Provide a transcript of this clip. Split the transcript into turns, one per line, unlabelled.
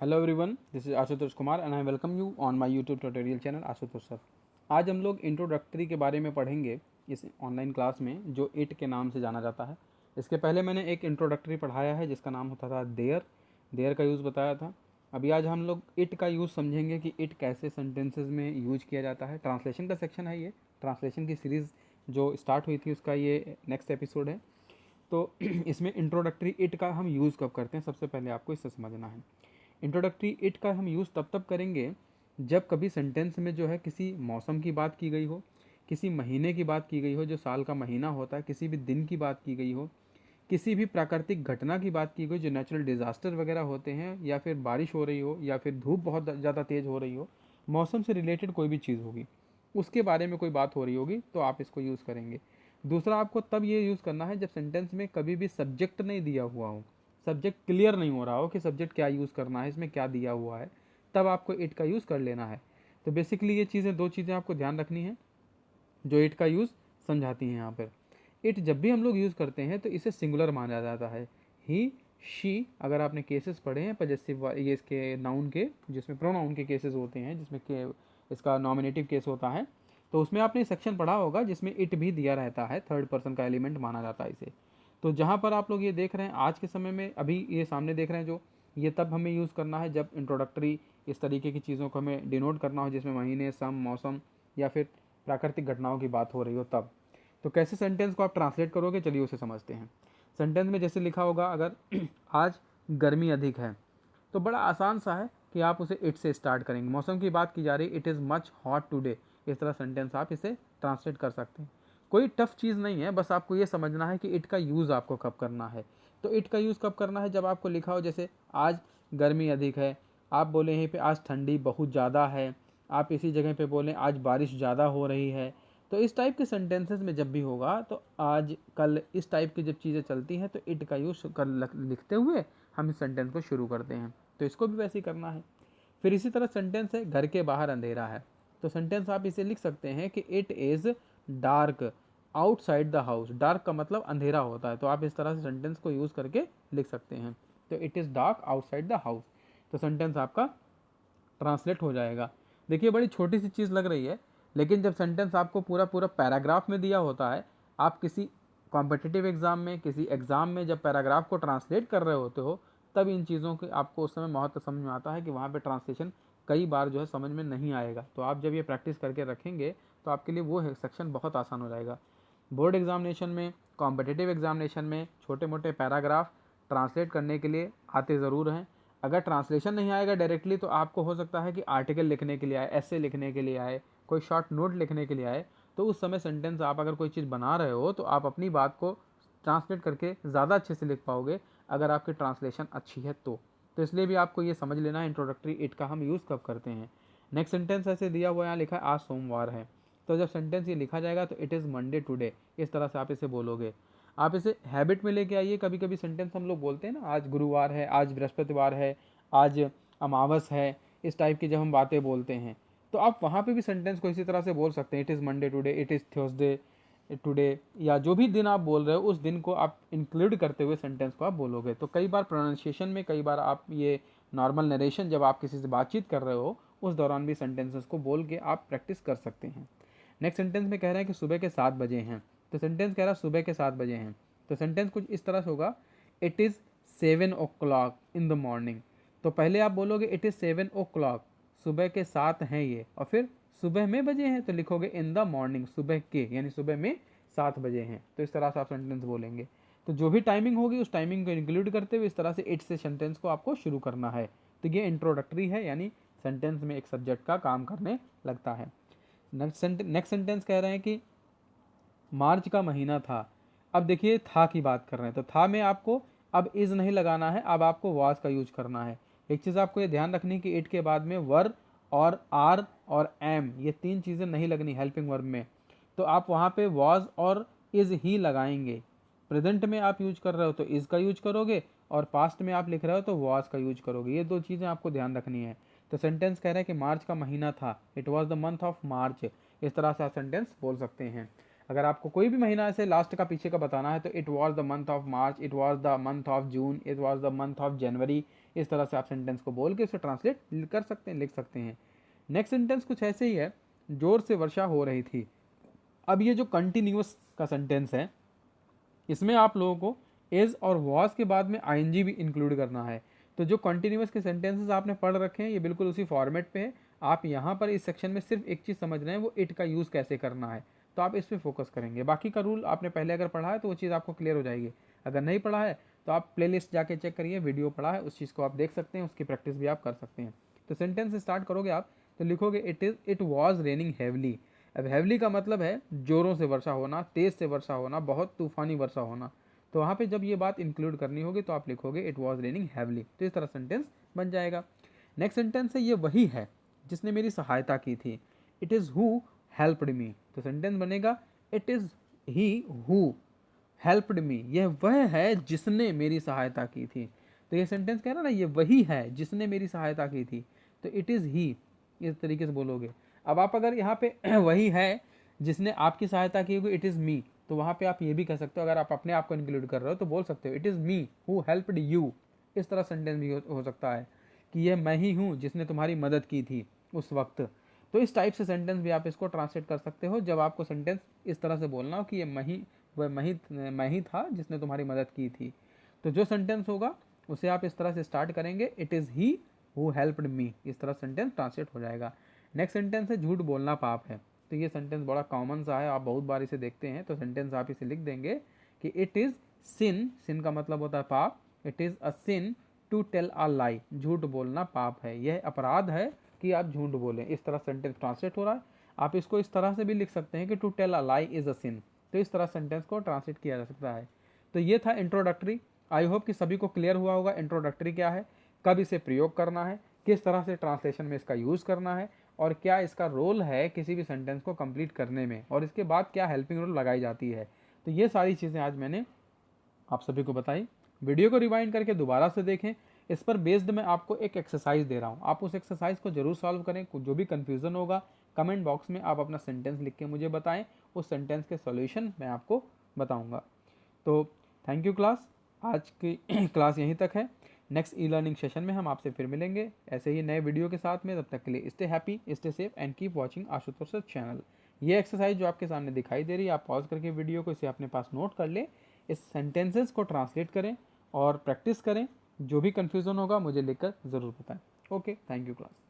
Hello everyone, this is Ashutosh Kumar and I welcome you on my YouTube tutorial channel Ashutosh sir. आज हम लोग introductory के बारे में पढ़ेंगे इस ऑनलाइन क्लास में, जो इट के नाम से जाना जाता है। इसके पहले मैंने एक इंट्रोडक्टरी पढ़ाया है जिसका नाम होता था देयर का यूज़ बताया था। अभी आज हम लोग इट का यूज़ समझेंगे कि इट कैसे सेंटेंसेज में यूज किया जाता है। ट्रांसलेशन का सेक्शन है ये, ट्रांसलेशन की सीरीज़ जो स्टार्ट हुई थी उसका ये नेक्स्ट एपिसोड है। तो इसमें इंट्रोडक्टरी इट का हम यूज़ कब करते हैं, सबसे पहले आपको इससे समझना है। इंट्रोडक्टरी इट का हम यूज़ तब करेंगे जब कभी सेंटेंस में जो है किसी मौसम की बात की गई हो, किसी महीने की बात की गई हो, जो साल का महीना होता है, किसी भी दिन की बात की गई हो, किसी भी प्राकृतिक घटना की बात की गई, जो नेचुरल डिज़ास्टर वगैरह होते हैं, या फिर बारिश हो रही हो, या फिर धूप बहुत ज़्यादा तेज़ हो रही हो, मौसम से रिलेटेड कोई भी चीज़ होगी, उसके बारे में कोई बात हो रही होगी, तो आप इसको यूज़ करेंगे। दूसरा, आपको तब ये यूज़ करना है जब सेंटेंस में कभी भी सब्जेक्ट नहीं दिया हुआ हो, सब्जेक्ट क्लियर नहीं हो रहा हो कि सब्जेक्ट क्या यूज़ करना है, इसमें क्या दिया हुआ है, तब आपको इट का यूज़ कर लेना है। तो बेसिकली ये चीज़ें, दो चीज़ें आपको ध्यान रखनी है जो इट का यूज़ समझाती हैं यहाँ पर। इट जब भी हम लोग यूज़ करते हैं तो इसे सिंगुलर माना जाता है। ही, शी, अगर आपने केसेस पढ़े हैं पजेसिव, ये इसके नाउन के, जिसमें प्रोनाउन के केसेस होते हैं, जिसमें के इसका नॉमिनेटिव केस होता है, तो उसमें आपने सेक्शन पढ़ा होगा जिसमें इट भी दिया रहता है, थर्ड पर्सन का एलिमेंट माना जाता है इसे। तो जहाँ पर आप लोग ये देख रहे हैं आज के समय में, अभी ये सामने देख रहे हैं जो, ये तब हमें यूज़ करना है जब इंट्रोडक्टरी इस तरीके की चीज़ों को हमें डिनोट करना हो, जिसमें महीने, सम, मौसम या फिर प्राकृतिक घटनाओं की बात हो रही हो तब। तो कैसे सेंटेंस को आप ट्रांसलेट करोगे, चलिए उसे समझते हैं। सेंटेंस में जैसे लिखा होगा, अगर आज गर्मी अधिक है, तो बड़ा आसान सा है कि आप उसे इट से स्टार्ट करेंगे। मौसम की बात की जा रही, it is much hot today, इस तरह सेंटेंस आप इसे ट्रांसलेट कर सकते हैं। कोई टफ चीज़ नहीं है, बस आपको ये समझना है कि इट का यूज़ आपको कब करना है। तो इट का यूज़ कब करना है, जब आपको लिखा हो जैसे आज गर्मी अधिक है, आप बोले यहीं पे आज ठंडी बहुत ज़्यादा है, आप इसी जगह पे बोलें आज बारिश ज़्यादा हो रही है। तो इस टाइप के सेंटेंसेस में जब भी होगा, तो आज, कल, इस टाइप की जब चीज़ें चलती हैं तो इट का यूज़ कर लिखते हुए हम इस सेंटेंस को शुरू करते हैं। तो इसको भी वैसे ही करना है। फिर इसी तरह सेंटेंस है, घर के बाहर अंधेरा है, तो सेंटेंस आप इसे लिख सकते हैं कि it is dark outside the house. Dark का मतलब अंधेरा होता है, तो आप इस तरह से सेंटेंस को यूज़ करके लिख सकते हैं। तो it is dark outside the house, तो सेंटेंस आपका ट्रांसलेट हो जाएगा। देखिए, बड़ी छोटी सी चीज़ लग रही है, लेकिन जब सेंटेंस आपको पूरा पूरा पैराग्राफ में दिया होता है, आप किसी कॉम्पिटिटिव एग्ज़ाम में, किसी एग्ज़ाम में जब पैराग्राफ को ट्रांसलेट कर रहे होते हो, तब इन चीज़ों के आपको उस समय महत्व समझ में आता है कि वहाँ पे ट्रांसलेशन कई बार जो है समझ में नहीं आएगा। तो आप जब ये प्रैक्टिस करके रखेंगे तो आपके लिए वो सेक्शन बहुत आसान हो जाएगा। बोर्ड एग्जामिनेशन में, कॉम्पिटिटिव एग्जामिनेशन में छोटे मोटे पैराग्राफ ट्रांसलेट करने के लिए आते ज़रूर हैं। अगर ट्रांसलेशन नहीं आएगा डायरेक्टली, तो आपको हो सकता है कि आर्टिकल लिखने के लिए आए, ऐसे लिखने के लिए आए, कोई शॉर्ट नोट लिखने के लिए आए। तो उस समय सेंटेंस आप अगर कोई चीज़ बना रहे हो, तो आप अपनी बात को ट्रांसलेट करके ज़्यादा अच्छे से लिख पाओगे, अगर आपकी ट्रांसलेशन अच्छी है तो इसलिए भी आपको ये समझ लेना है इंट्रोडक्टरी इट का हम यूज़ कब करते हैं। नेक्स्ट सेंटेंस ऐसे दिया हुआ, यहाँ लिखा है आज सोमवार है, तो जब सेंटेंस ये लिखा जाएगा तो इट इज़ मंडे टुडे, इस तरह से आप इसे बोलोगे। आप इसे हैबिट में लेके आइए। कभी कभी सेंटेंस हम लोग बोलते हैं ना, आज गुरुवार है, आज बृहस्पतिवार है, आज अमावस है, इस टाइप की जब हम बातें बोलते हैं, तो आप वहाँ पे भी सेंटेंस को इसी तरह से बोल सकते हैं। It is Monday today, it is Thursday today, या जो भी दिन आप बोल रहे हो उस दिन को आप इंक्लूड करते हुए सेंटेंस को आप बोलोगे। तो कई बार प्रोनाउंसिएशन में, कई बार आप ये नॉर्मल नरेशन जब आप किसी से बातचीत कर रहे हो, उस दौरान भी सेंटेंसेस को बोल के आप प्रैक्टिस कर सकते हैं। नेक्स्ट सेंटेंस में कह रहे हैं कि सुबह के 7 बजे हैं, तो सेंटेंस कह रहा है सुबह के 7 बजे हैं, तो सेंटेंस कुछ इस तरह से होगा, it is 7 o'clock in the morning. तो पहले आप बोलोगे इट इज़ 7 o'clock, सुबह के 7 हैं ये, और फिर सुबह में बजे हैं तो लिखोगे इन द मॉर्निंग, सुबह के, यानी सुबह में 7 बजे हैं। तो इस तरह से आप सेंटेंस बोलेंगे। तो जो भी टाइमिंग होगी उस टाइमिंग को इंक्लूड करते हुए इस तरह से इट से सेंटेंस को आपको शुरू करना है। तो ये इंट्रोडक्टरी है, यानी सेंटेंस में एक सब्जेक्ट का काम करने लगता है। नेक्स्ट सेंटेंस कह रहे हैं कि मार्च का महीना था। अब देखिए, था की बात कर रहे हैं, तो था में आपको अब इज़ नहीं लगाना है, अब आपको वाज का यूज करना है। एक चीज़ आपको ये ध्यान रखनी कि इट के बाद में वर और आर और एम, ये तीन चीज़ें नहीं लगनी हेल्पिंग वर्ब में। तो आप वहाँ पे वाज और इज़ ही लगाएंगे। प्रेजेंट में आप यूज कर रहे हो तो इज़ का यूज करोगे, और पास्ट में आप लिख रहे हो तो वाज का यूज करोगे। ये दो चीज़ें आपको ध्यान रखनी है। तो सेंटेंस कह रहे हैं कि मार्च का महीना था, it was the month of March, इस तरह से आप सेंटेंस बोल सकते हैं। अगर आपको कोई भी महीना ऐसे लास्ट का पीछे का बताना है, तो it was the month of March, it was the month of June, it was the month of January, इस तरह से आप सेंटेंस को बोल के उसे ट्रांसलेट कर सकते हैं, लिख सकते हैं। नेक्स्ट सेंटेंस कुछ ऐसे ही है, जोर से वर्षा हो रही थी। अब ये जो कंटिन्यूअस का सेंटेंस है, इसमें आप लोगों को इज और वॉज के बाद में आईएनजी भी इंक्लूड करना है। तो जो कंटिन्यूअस के सेंटेंसेस आपने पढ़ रखे हैं ये बिल्कुल उसी फॉर्मेट पे है। आप यहाँ पर इस सेक्शन में सिर्फ एक चीज़ समझ रहे हैं, वो इट का यूज़ कैसे करना है, तो आप इस पर फोकस करेंगे। बाकी का रूल आपने पहले अगर पढ़ा है तो वो चीज़ आपको क्लियर हो जाएगी। अगर नहीं पढ़ा है तो आप प्लेलिस्ट जाके चेक करिए, वीडियो पढ़ा है उस चीज़ को आप देख सकते हैं, उसकी प्रैक्टिस भी आप कर सकते हैं। तो सेंटेंस स्टार्ट करोगे आप तो लिखोगे इट वॉज रेनिंग हैवली। अब हैवली का मतलब है जोरों से वर्षा होना, तेज़ से वर्षा होना, बहुत तूफानी वर्षा होना। तो वहाँ पे जब ये बात इंक्लूड करनी होगी तो आप लिखोगे इट वॉज रेनिंग हैवली, तो इस तरह सेंटेंस बन जाएगा। नेक्स्ट सेंटेंस है ये वही है जिसने मेरी सहायता की थी। It is who helped me, तो सेंटेंस बनेगा it is he who helped me, यह वह है जिसने मेरी सहायता की थी। तो ये सेंटेंस कह रहा ना ये वही है जिसने मेरी सहायता की थी, तो इट इज़ ही, इस तरीके से बोलोगे। अब आप अगर यहाँ पे वही है जिसने आपकी सहायता की होगी, इट इज़ मी, तो वहाँ पे आप ये भी कह सकते हो, अगर आप अपने आप को इंक्लूड कर रहे हो तो बोल सकते हो it is me who helped you. इस तरह सेंटेंस भी हो सकता है कि यह मैं ही हूँ जिसने तुम्हारी मदद की थी उस वक्त। तो इस टाइप से सेंटेंस भी आप इसको ट्रांसलेट कर सकते हो जब आपको सेंटेंस इस तरह से बोलना हो कि ये मैं ही था जिसने तुम्हारी मदद की थी। तो जो सेंटेंस होगा उसे आप इस तरह से स्टार्ट करेंगे, it is he who helped me, इस तरह सेंटेंस ट्रांसलेट हो जाएगा। नेक्स्ट सेंटेंस है झूठ बोलना पाप है। तो ये सेंटेंस बड़ा कॉमन सा है, आप बहुत बार इसे देखते हैं। तो सेंटेंस आप इसे लिख देंगे कि इट इज़ सिन, सिन का मतलब होता है पाप, it is a sin to tell a lie, झूठ बोलना पाप है, यह अपराध है कि आप झूठ बोलें। इस तरह सेंटेंस ट्रांसलेट हो रहा है। आप इसको इस तरह से भी लिख सकते हैं कि to tell a lie is a sin, तो इस तरह सेंटेंस को ट्रांसलेट किया जा सकता है। तो ये था इंट्रोडक्टरी। आई होप कि सभी को क्लियर हुआ होगा इंट्रोडक्टरी क्या है, कब इसे प्रयोग करना है, किस तरह से ट्रांसलेशन में इसका यूज़ करना है, और क्या इसका रोल है किसी भी सेंटेंस को कंप्लीट करने में, और इसके बाद क्या हेल्पिंग रोल लगाई जाती है। तो ये सारी चीज़ें आज मैंने आप सभी को बताई। वीडियो को रिवाइंड करके दोबारा से देखें। इस पर बेस्ड मैं आपको एक एक्सरसाइज दे रहा हूँ, आप उस एक्सरसाइज को जरूर सॉल्व करें। जो भी कन्फ्यूज़न होगा कमेंट बॉक्स में आप अपना सेंटेंस लिख के मुझे बताएं, उस सेंटेंस के सॉल्यूशन मैं आपको बताऊंगा। तो थैंक यू क्लास, आज की क्लास यहीं तक है। नेक्स्ट ई लर्निंग सेशन में हम आपसे फिर मिलेंगे ऐसे ही नए वीडियो के साथ में। तब तक के लिए stay happy, stay safe and keep watching Ashutosh sir channel. ये एक्सरसाइज जो आपके सामने दिखाई दे रही है, आप पॉज करके वीडियो को इसे अपने पास नोट कर लें, इस सेंटेंसेस को ट्रांसलेट करें और प्रैक्टिस करें। जो भी कन्फ्यूज़न होगा मुझे लिखकर ज़रूर बताएं। Okay, thank you class.